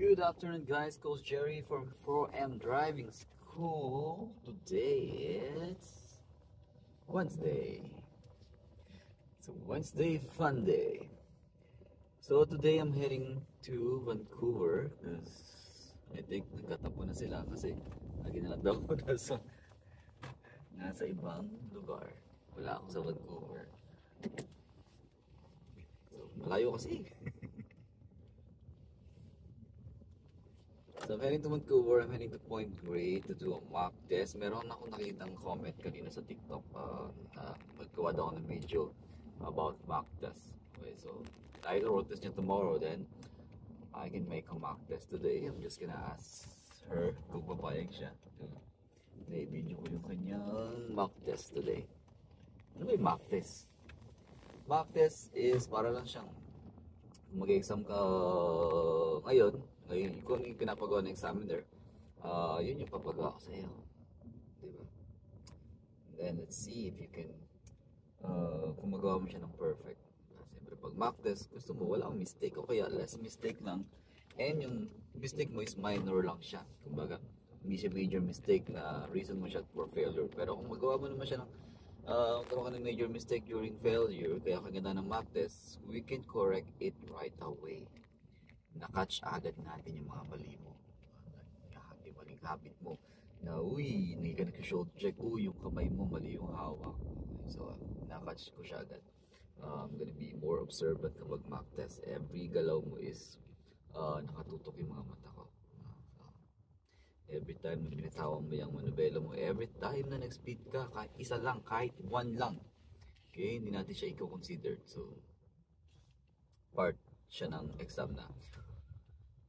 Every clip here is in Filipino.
Good afternoon guys, Coach Jerry from 4M Driving School. Today it's Wednesday. It's a Wednesday fun day. So today I'm heading to Vancouver because I think nagkatapo na sila kasi lagi na lang daw ako nasa ibang lugar. Wala ako sa Vancouver. So malayo kasi. So I'm heading to Vancouver, I'm heading to Point Grey to do a mock test. Meron akong nakitang comment kanina sa TikTok na magkawa daw ako ng video about mock test. Okay, so I wrote this niya tomorrow, then I can make a mock test today. I'm just gonna ask her kung papayag siya. May video ko yung kanyang mock test today. Ano ba yung mock test? Mock test is para lang siyang mag-exam ka ngayon kung ano yung pinapagawa ng examiner, yun yung papagawa ko sa iyo, diba? Then let's see if you can kung magawa mo siya ng perfect. Siyempre pag mock test, gusto mo wala akong mistake o kaya less mistake lang, and yung mistake mo is minor lang siya, kumbaga hindi siya major mistake na reason mo siya for failure. Pero kung magawa mo naman siya ng karoon ka ng major mistake during failure, kaya kaganda ng mock test, we can correct it right away. Na-catch agad natin yung mga mali mo, yung maling habit mo, na uy, hindi ka nag-shoulder check, uy, yung kamay mo mali yung hawak. So na-catch ko siya agad. I'm gonna be more observant kapag mock test. Every galaw mo is nakatutok yung mga mata ko. Every time na binitawan mo yung manubela mo, every time na nag-speed ka, kahit isa lang, kahit one lang, okay, hindi natin siya i-consider. So part siya ng exam na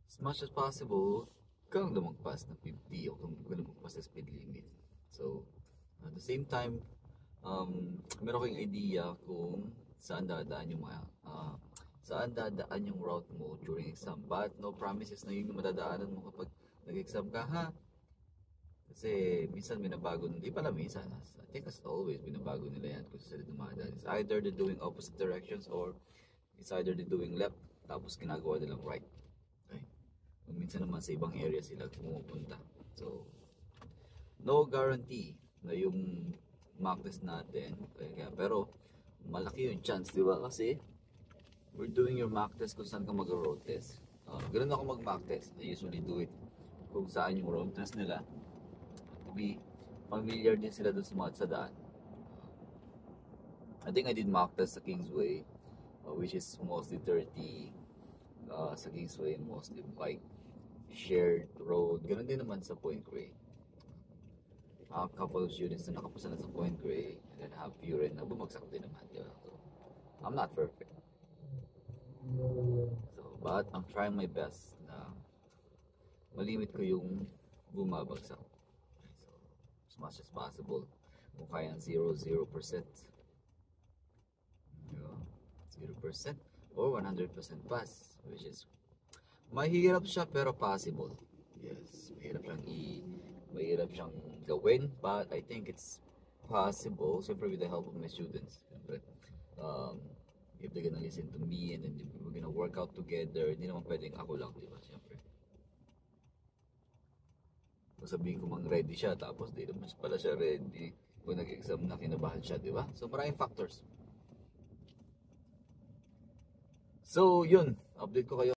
as much as possible kang lumagpas ng 50 o kung lumagpas sa speed limit. So at the same time, meron kayong idea kung saan dadaan yung mga saan dadaan yung route mo during exam, but no promises na yun yung madadaanan mo kapag nag-exam ka, ha? Kasi minsan binabago, hindi pala minsan, I think as always binabago nila yan kung saan dumadaan. It's either they're doing opposite directions or it's either they're doing left tapos ginagawa nilang right. Okay? Minsan naman sa ibang area sila pumupunta. So no guarantee na yung mock test natin, okay, pero malaki yung chance, di ba? Kasi we're doing your mock test kung saan ka mag-road test. Ganun ako mag-mock test. I usually do it kung saan yung road test nila. To be familiar din sila dun sa daan. I think I did mock test sa Kingsway, which is mostly dirty. Sa Kingsway, mostly bike shared road. Ganun din naman sa Point Grey. A couple of students na nakapasa na sa Point Grey, and then have few rin na bumagsak din naman. Diba? So, I'm not perfect. So, but I'm trying my best na malimit ko yung bumabagsak. So, as much as possible, kung kaya 0% or 100% pass, which is mahirap siya pero possible. Yes, mahirap siyang gawin, but I think it's possible. Siyempre with the help of my students, siyempre, if they're gonna listen to me and then we're gonna work out together, hindi naman pwedeng ako lang, di ba? Siyempre sabihin ko mang ready siya tapos di naman pala siya ready kung nag-exam na, kinabahan siya, di ba? So maraming factors. So yun, update ko kayo.